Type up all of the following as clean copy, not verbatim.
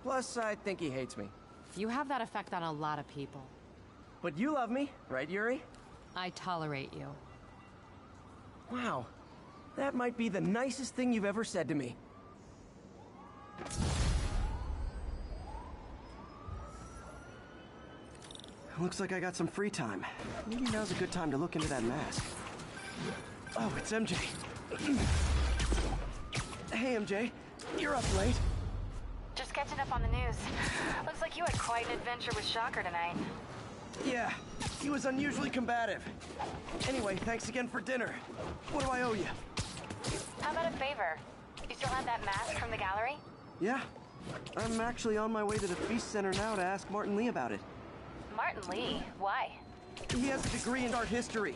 Plus, I think he hates me. You have that effect on a lot of people. But you love me, right, Yuri? I tolerate you. Wow. That might be the nicest thing you've ever said to me. Looks like I got some free time. Maybe now's a good time to look into that mask. Oh, it's MJ. Hey, MJ. You're up late. Just catching up on the news. Looks like you had quite an adventure with Shocker tonight. Yeah, he was unusually combative. Anyway, thanks again for dinner. What do I owe you? How about a favor? You still have that mask from the gallery? Yeah. I'm actually on my way to the Feast Center now to ask Martin Lee about it. Martin Lee? Why? He has a degree in art history.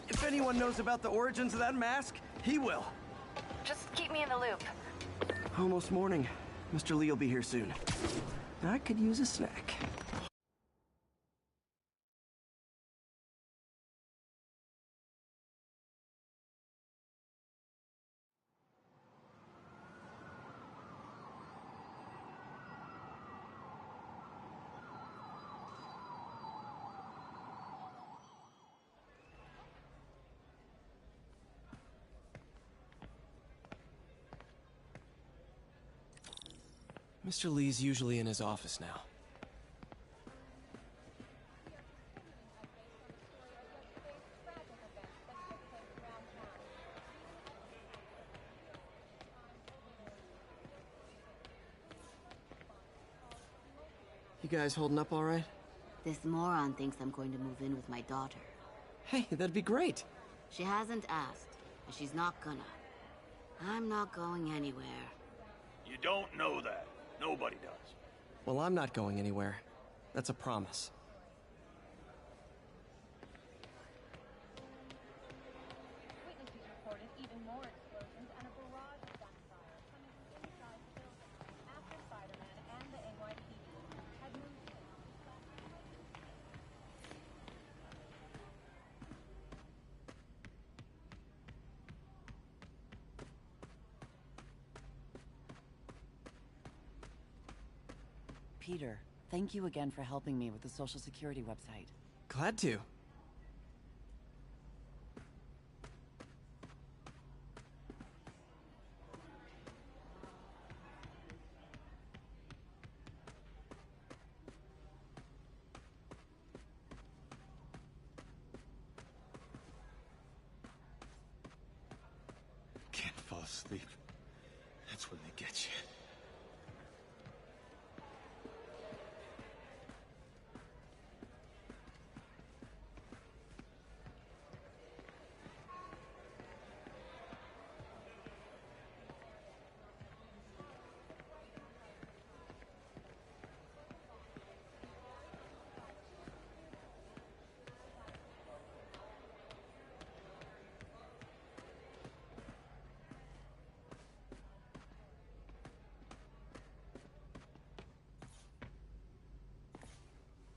If anyone knows about the origins of that mask, he will. Just keep me in the loop. Almost morning. Mr. Lee will be here soon. I could use a snack. Mr. Lee's usually in his office now. You guys holding up all right? This moron thinks I'm going to move in with my daughter. Hey, that'd be great. She hasn't asked, and she's not gonna. I'm not going anywhere. You don't know that. Nobody does. Well, I'm not going anywhere. That's a promise. Witnesses reported even more explosions and a barrage of gunfire coming from inside the building after Spiderman and the NYPD had moved in. Peter, thank you again for helping me with the Social Security website. Glad to. Can't fall asleep. That's when they get you.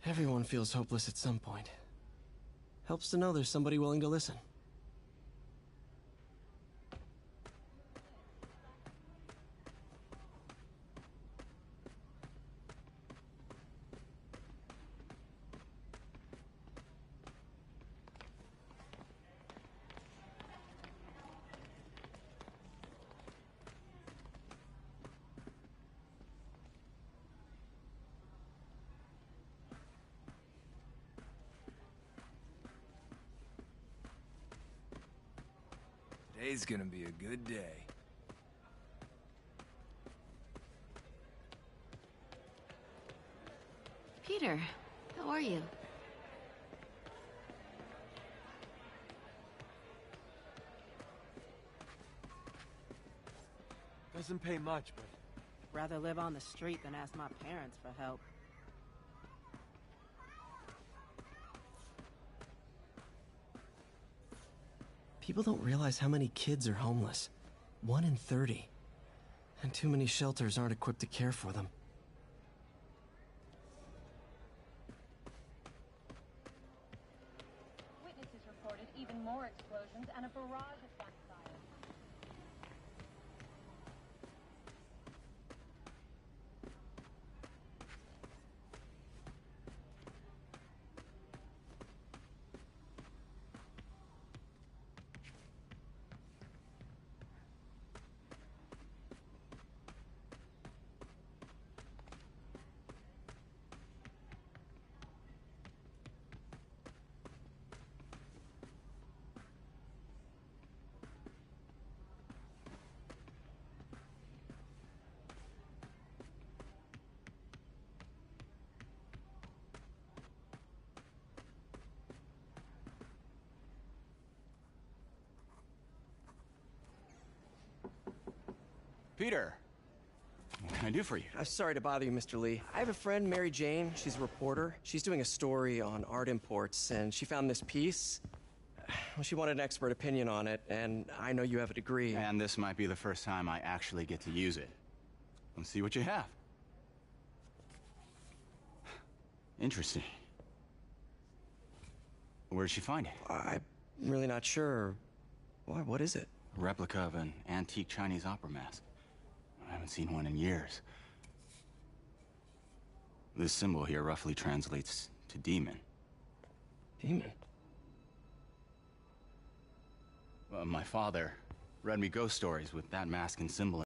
Everyone feels hopeless at some point. Helps to know there's somebody willing to listen. Today's gonna be a good day. Peter, how are you? Doesn't pay much, but rather live on the street than ask my parents for help. People don't realize how many kids are homeless. 1 in 30. And too many shelters aren't equipped to care for them. Witnesses reported even more explosions and a barrage of gunfire. Peter, what can I do for you? Sorry to bother you, Mr. Lee. I have a friend, Mary Jane. She's a reporter. She's doing a story on art imports, and she found this piece. Well, she wanted an expert opinion on it, and I know you have a degree. And this might be the first time I actually get to use it. Let's see what you have. Interesting. Where did she find it? I'm really not sure. Why, what is it? A replica of an antique Chinese opera mask. I haven't seen one in years. This symbol here roughly translates to demon. Demon? My father read me ghost stories with that mask and symbol.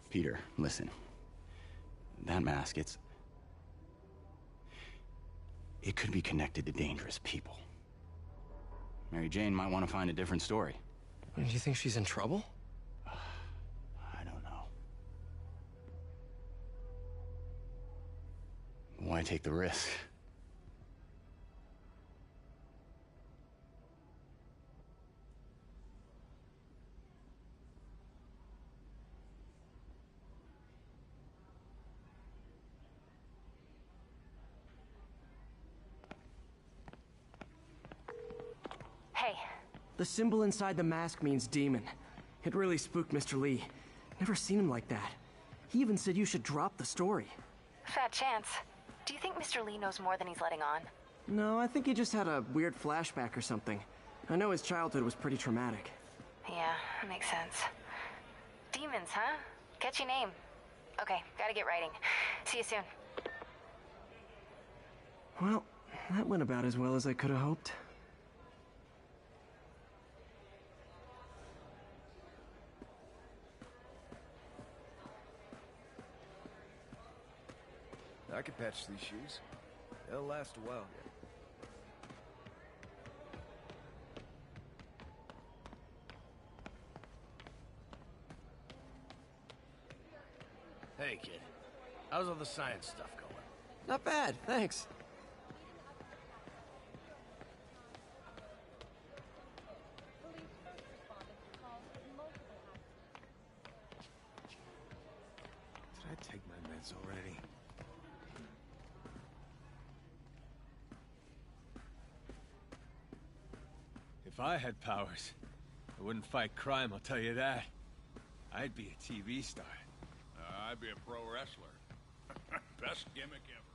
Peter, listen. That mask, it could be connected to dangerous people. Mary Jane might want to find a different story. Do you think she's in trouble? I don't know. Why take the risk? Hey, The symbol inside the mask means demon. It really spooked Mr. Lee. Never seen him like that. He even said you should drop the story. fat chance. Do you think Mr. Lee knows more than he's letting on? No, I think he just had a weird flashback or something. I know his childhood was pretty traumatic. Yeah, makes sense. Demons, huh? Catchy name. Okay, gotta get writing. See you soon. Well, that went about as well as I could have hoped. I could patch these shoes. They'll last a while. Hey, kid. How's all the science stuff going? Not bad, thanks. Police first responded to calls of multiple accidents. Did I take my meds already? If I had powers, I wouldn't fight crime, I'll tell you that. I'd be a TV star. I'd be a pro wrestler. Best gimmick ever.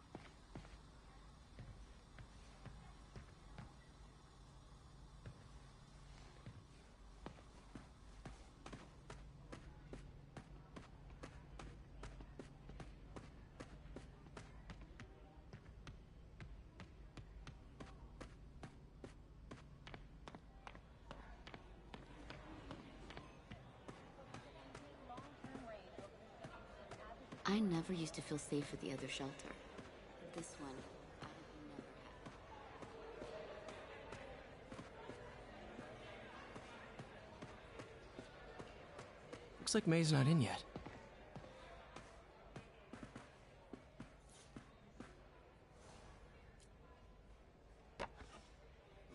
I never used to feel safe at the other shelter. But this one, I have never had. Looks like May's not in yet.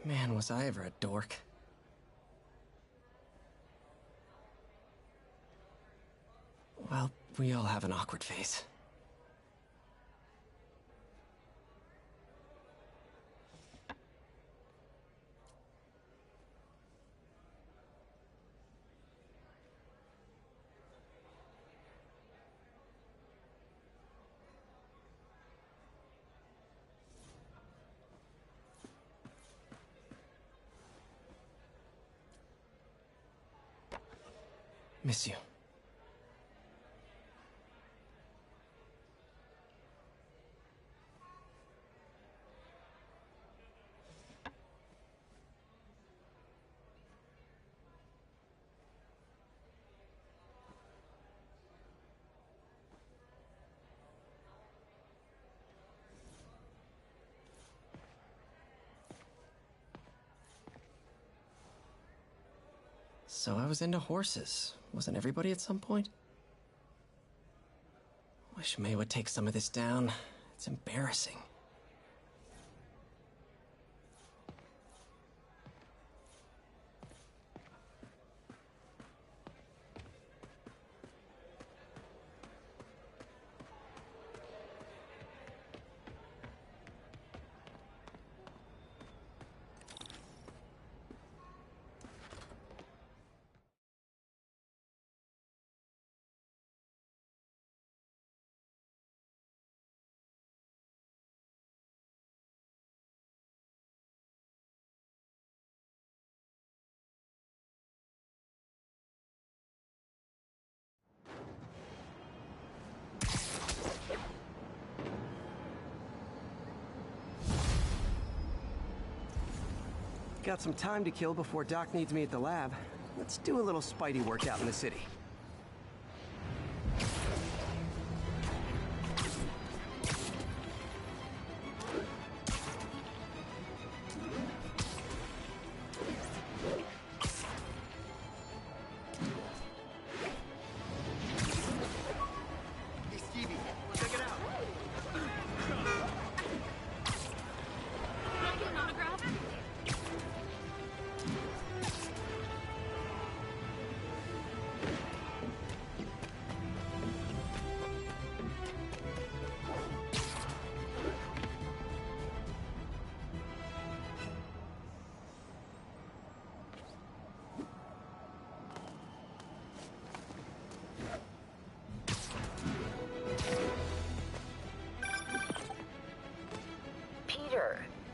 Man, was I ever a dork. Well, we all have an awkward phase. Miss you. So I was into horses. Wasn't everybody at some point? Wish May would take some of this down. It's embarrassing. got some time to kill before Doc needs me at the lab. Let's do a little Spidey workout in the city.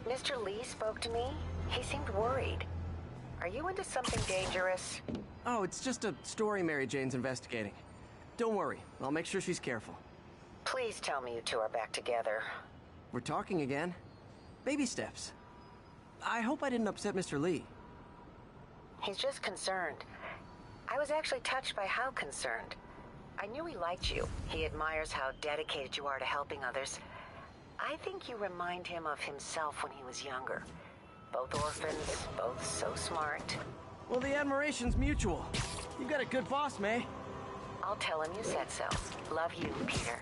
Mr. Lee spoke to me. He seemed worried. Are you into something dangerous? Oh, it's just a story Mary Jane's investigating. Don't worry, I'll make sure she's careful. Please tell me you two are back together. We're talking again. Baby steps. I hope I didn't upset Mr. Lee. He's just concerned. I was actually touched by how concerned. I knew he liked you. He admires how dedicated you are to helping others. I think you remind him of himself when he was younger. Both orphans, both so smart. Well, the admiration's mutual. You've got a good boss, May. I'll tell him you said so. Love you, Peter.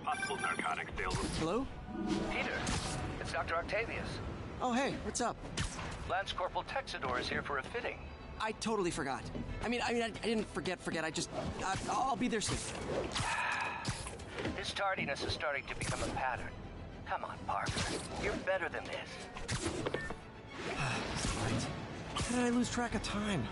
Possible narcotics sales. Hello? Peter, it's Dr. Octavius. Oh, hey, what's up? Lance Corporal Texador is here for a fitting. I totally forgot. I didn't forget. I'll be there soon. His tardiness is starting to become a pattern. Come on, Parker. You're better than this. Right. How did I lose track of time?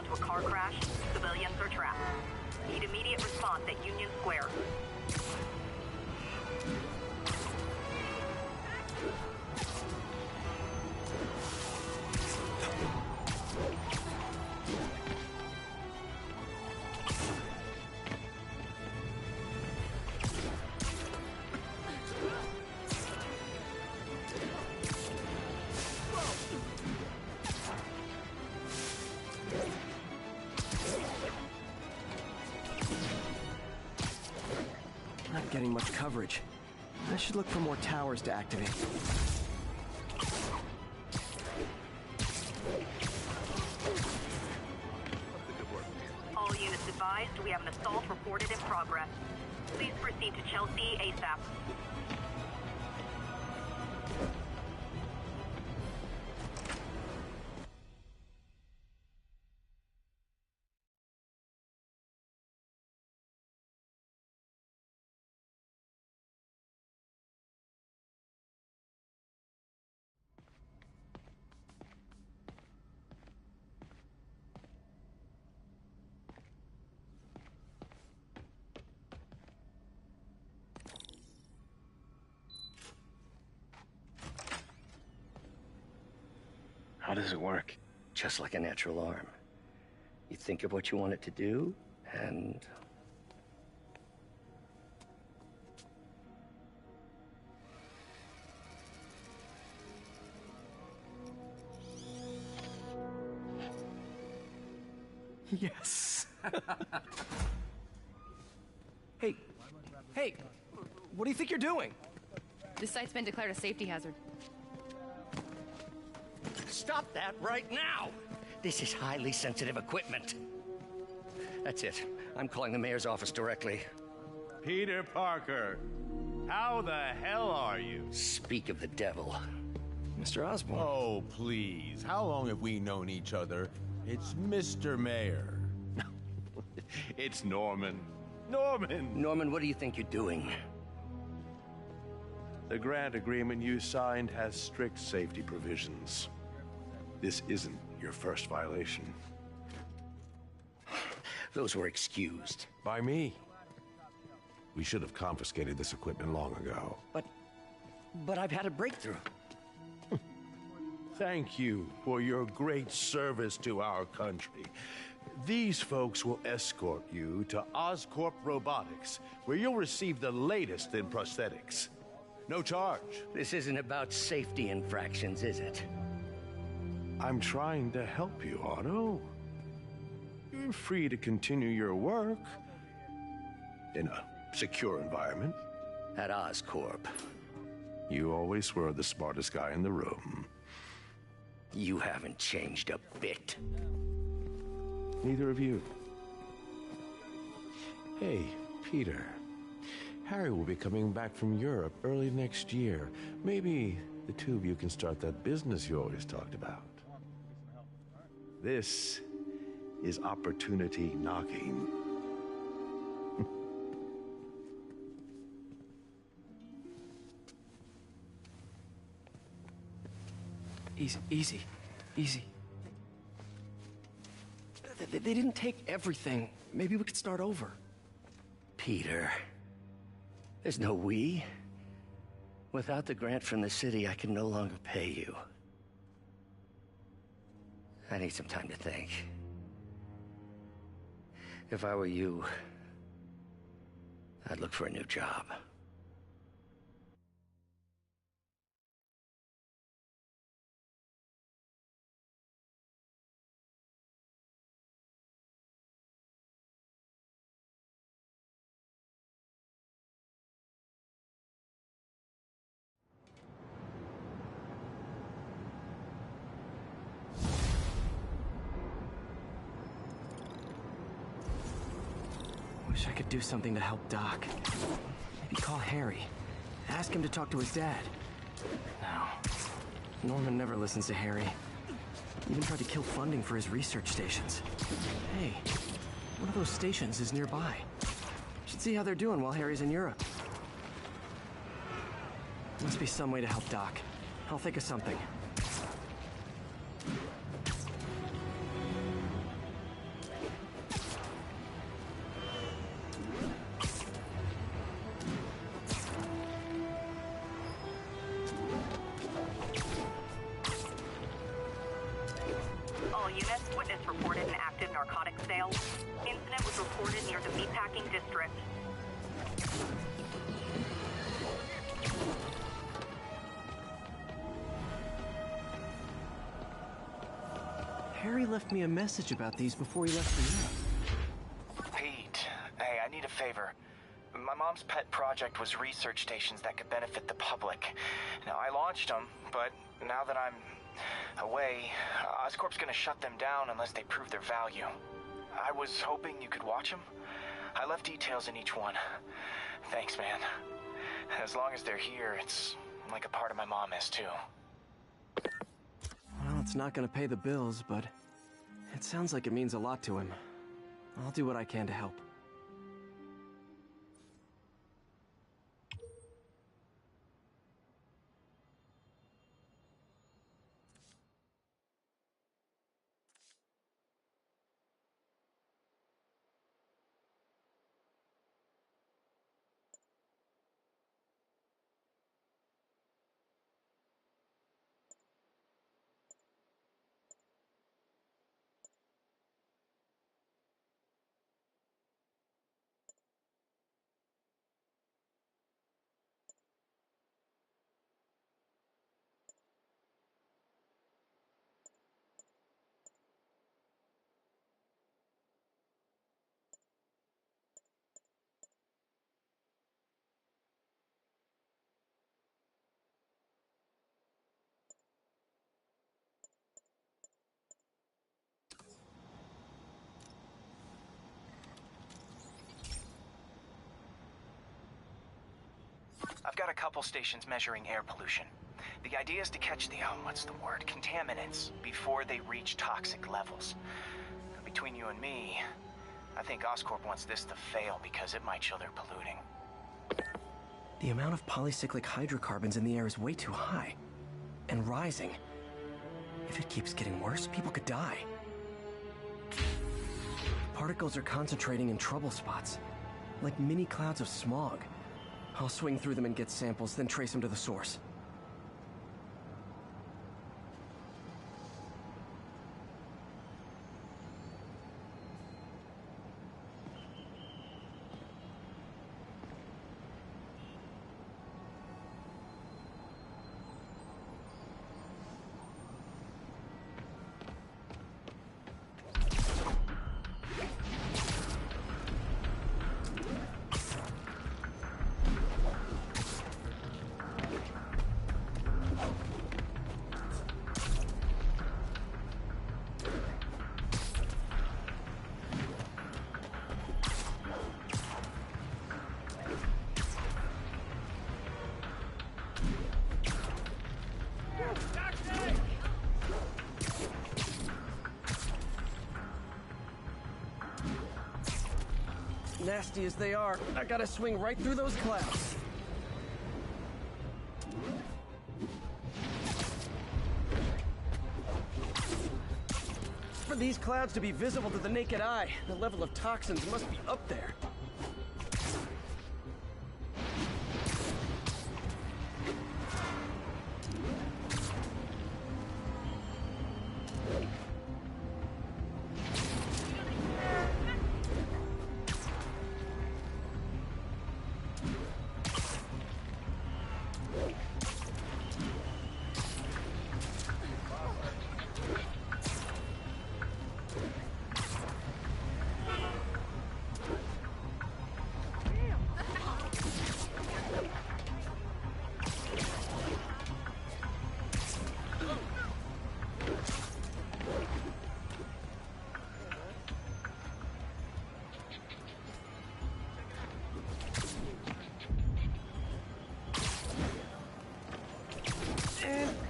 To a car crash, civilians are trapped. Need immediate response at Union Square. Not getting much coverage. I should look for more towers to activate. All units advised, we have an assault reported in progress. Please proceed to Chelsea ASAP. How does it work? Just like a natural arm. You think of what you want it to do, and... Yes. Hey, what do you think you're doing? This site's been declared a safety hazard. Stop that right now! This is highly sensitive equipment. That's it. I'm calling the mayor's office directly. Peter Parker, How the hell are you? Speak of the devil. Mr. Osborn. Oh, please. How long have we known each other? It's Mr. Mayor. It's Norman. Norman! Norman, what do you think you're doing? The grant agreement you signed has strict safety provisions. This isn't your first violation. Those were excused. By me. We should have confiscated this equipment long ago. But I've had a breakthrough. Thank you for your great service to our country. These folks will escort you to Oscorp Robotics, where you'll receive the latest in prosthetics. No charge. This isn't about safety infractions, is it? I'm trying to help you, Otto. You're free to continue your work in a secure environment. At Oscorp. You always were the smartest guy in the room. You haven't changed a bit. Neither of you. Hey, Peter. Harry will be coming back from Europe early next year. Maybe the two of you can start that business you always talked about. This is opportunity knocking. Easy. They didn't take everything. Maybe we could start over. Peter, there's no we. Without the grant from the city, I can no longer pay you. I need some time to think. If I were you, I'd look for a new job. Wish I could do something to help Doc. Maybe call Harry. Ask him to talk to his dad. No. Norman never listens to Harry. Even tried to kill funding for his research stations. Hey, one of those stations is nearby. Should see how they're doing while Harry's in Europe. Must be some way to help Doc. I'll think of something. All units, witness reported an active narcotics sale. Incident was reported near the meatpacking district. Harry left me a message about these before he left for Europe. Pete, hey, I need a favor. My mom's pet project was research stations that could benefit the public. Now, I launched them, but now that I'm away, Oscorp's gonna shut them down unless they prove their value. I was hoping you could watch them. I left details in each one. Thanks, man. As long as they're here, it's like a part of my mom is, too. Well, it's not gonna pay the bills, but it sounds like it means a lot to him. I'll do what I can to help. I've got a couple stations measuring air pollution. The idea is to catch the, what's the word, contaminants before they reach toxic levels. Between you and me, I think Oscorp wants this to fail because it might show they're polluting. The amount of polycyclic hydrocarbons in the air is way too high. And rising. If it keeps getting worse, people could die. Particles are concentrating in trouble spots, like mini clouds of smog. I'll swing through them and get samples, then trace them to the source. Nasty as they are, I gotta swing right through those clouds. For these clouds to be visible to the naked eye, the level of toxins must be up there.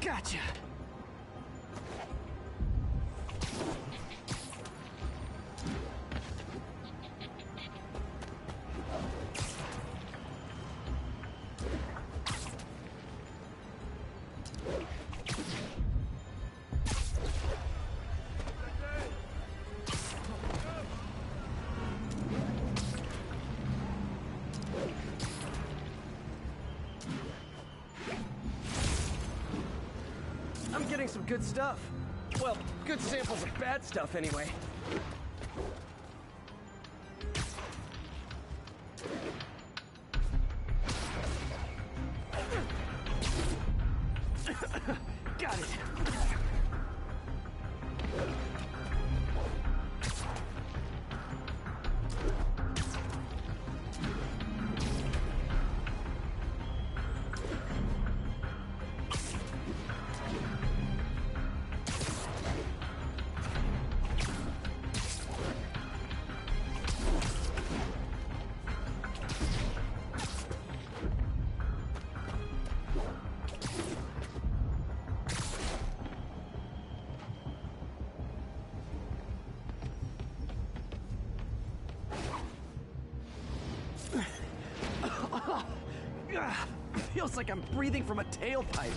Gotcha. I'm getting some good stuff. Well, good samples of bad stuff anyway. Got it. Feels like I'm breathing from a tailpipe.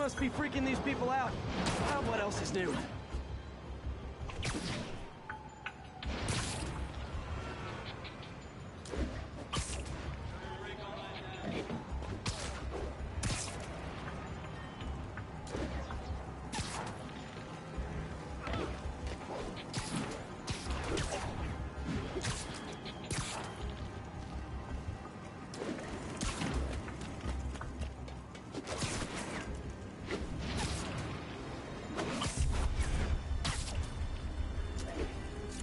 must be freaking these people out. What else is new?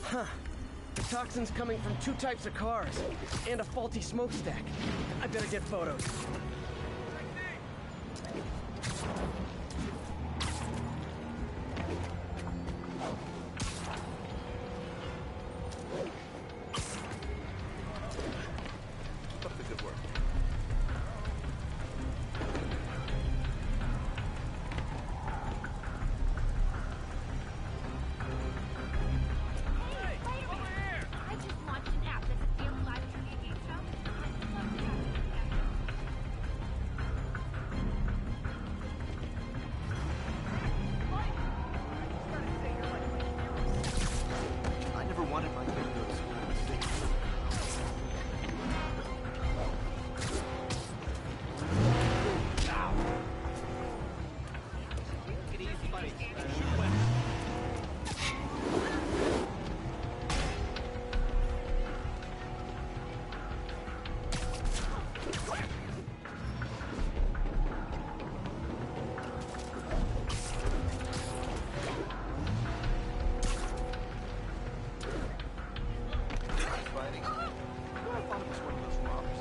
Huh. The toxin's coming from 2 types of cars, and a faulty smokestack. I better get photos. Keep up the good work. I just launched an app that's a daily live trivia game show. I never wanted my kid to go to school with a stick. Take it easy, buddy. Fighting. I thought it was one of those mobs.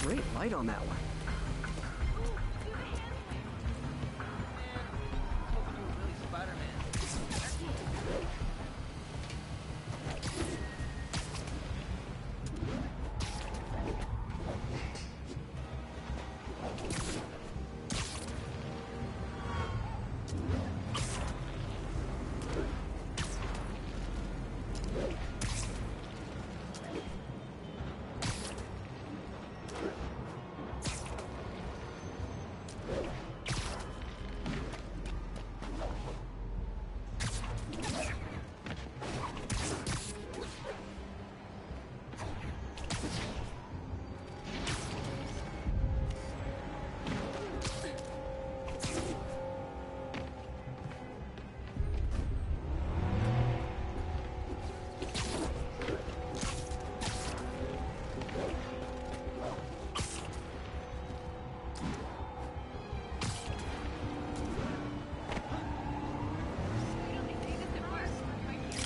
Great light on that one.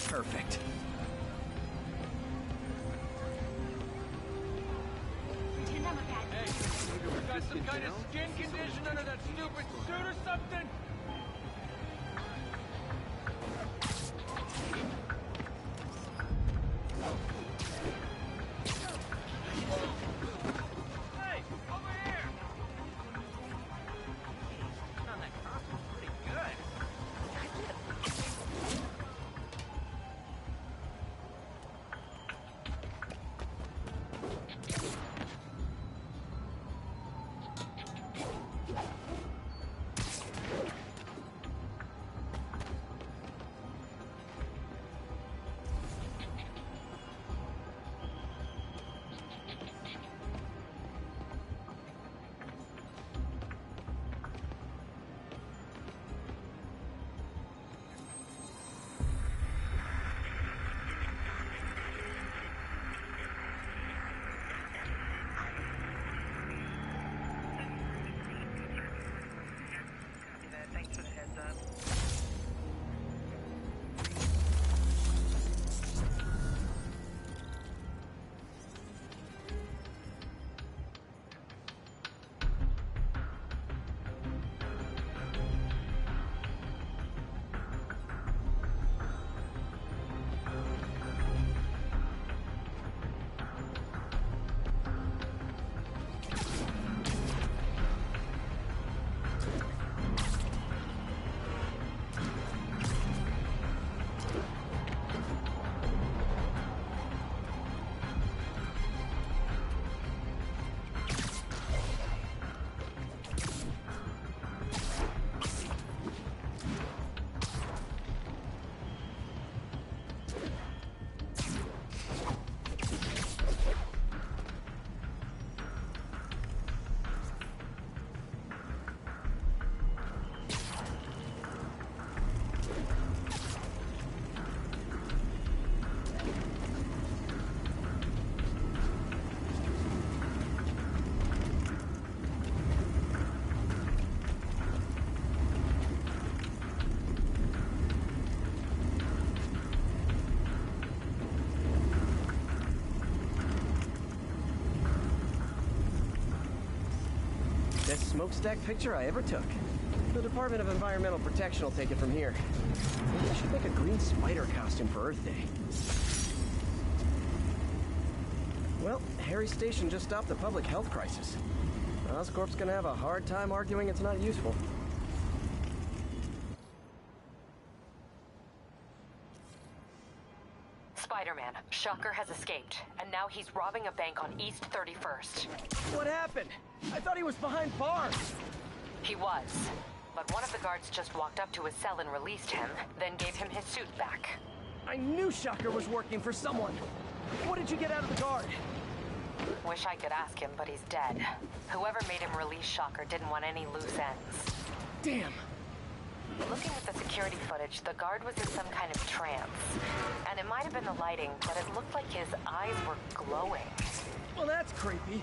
Perfect. Got some kind of skin condition under that stupid suit or something? Hey, over here! Man, that costume's pretty good. Thanks for the heads up. Best smokestack picture I ever took. The Department of Environmental Protection will take it from here. Maybe I should make a green spider costume for Earth Day. Well, Harry's station just stopped the public health crisis. Oscorp's gonna have a hard time arguing it's not useful. Spider-Man, Shocker has escaped, and now he's robbing a bank on East 31st. What happened? I thought he was behind bars. He was, but one of the guards just walked up to his cell and released him, then gave him his suit back. I knew Shocker was working for someone. What did you get out of the guard? Wish I could ask him, but he's dead. Whoever made him release Shocker didn't want any loose ends. Damn. Looking at the security footage, the guard was in some kind of trance. And it might have been the lighting, but it looked like his eyes were glowing. Well, that's creepy.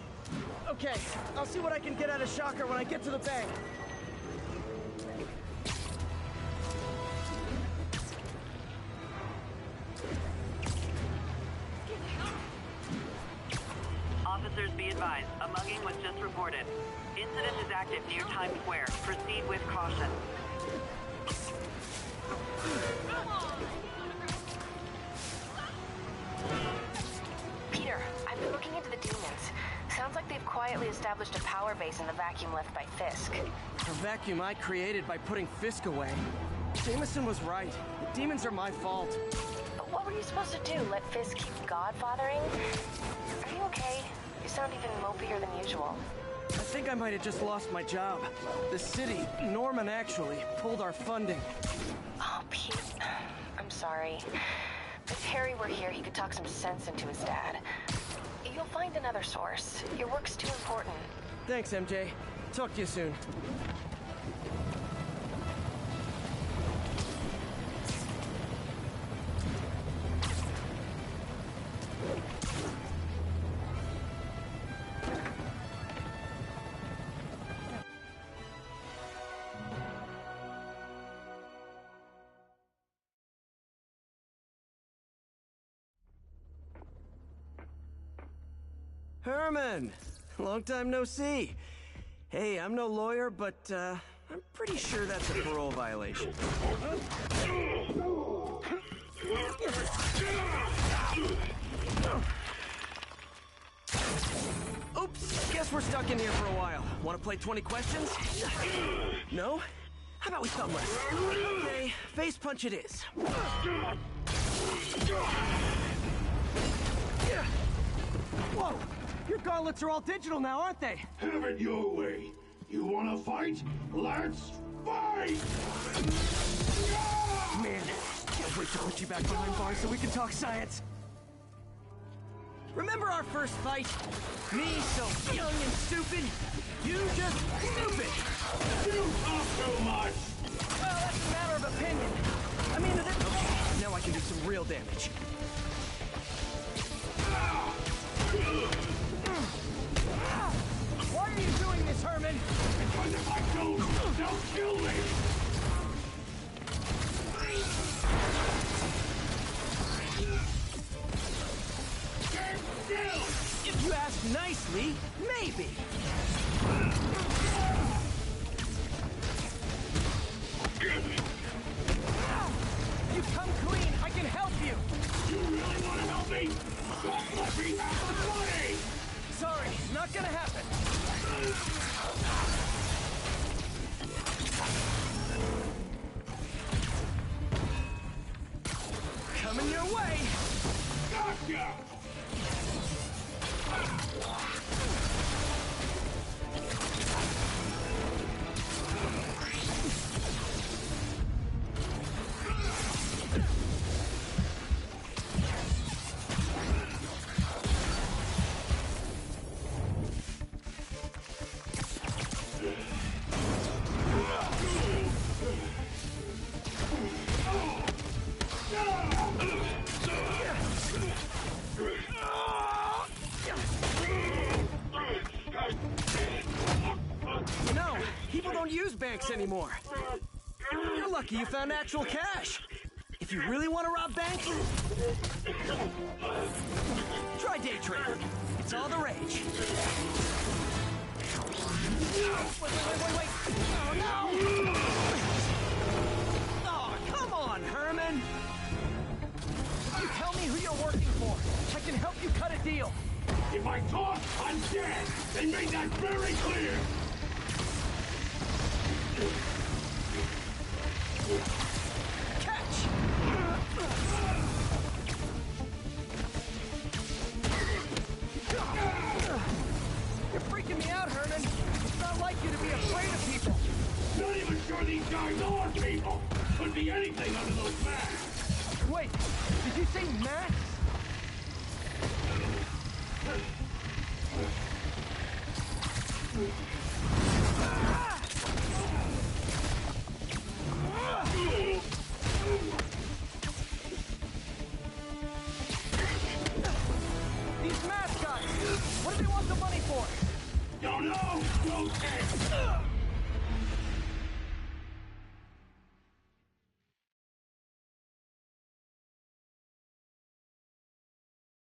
Okay, I'll see what I can get out of Shocker when I get to the bank. Officers be advised, a mugging was just reported. Incident is active near Times Square. Proceed with caution. Peter, I've been looking into the demons. Sounds like they've quietly established a power base in the vacuum left by Fisk. A vacuum I created by putting Fisk away. Jameson was right. The demons are my fault. But what were you supposed to do? Let Fisk keep godfathering? Are you okay? You sound even mopier than usual. I think I might have just lost my job. The city, Norman actually, pulled our funding. Oh, Pete. I'm sorry. If Harry were here, he could talk some sense into his dad. You'll find another source. Your work's too important. Thanks, MJ. Talk to you soon. Herman! Long time no see. Hey, I'm no lawyer, but, I'm pretty sure that's a parole violation. Oops, guess we're stuck in here for a while. Want to play 20 questions? No? How about we thumb wrestle? Okay, face punch it is. Whoa! Your gauntlets are all digital now, aren't they? Have it your way. You wanna fight? Let's fight! Man, can't wait to put you back behind bars so we can talk science. Remember our first fight? Me so young and stupid, you just stupid. You talk too much. Well, that's a matter of opinion. I mean, now I can do some real damage. Why are you doing this, Herman? Because if I don't, they'll kill me. Stand still. If you ask nicely, maybe. You come clean, I can help you. You really want to help me? Let me have the money. Sorry, not gonna happen. Coming your way. Gotcha. You know, people don't use banks anymore. You're lucky you found actual cash. If you really want to rob banks, try day trading. It's all the rage. Wait. Oh, no! Oh, come on, Herman! You tell me who you're working for. I can help you cut a deal. If I talk, I'm dead. They made that very clear. Catch! You're freaking me out, Herman. It's not like you to be afraid of people. Not even sure these guys are people. Could be anything under those masks. Wait, did you say masks?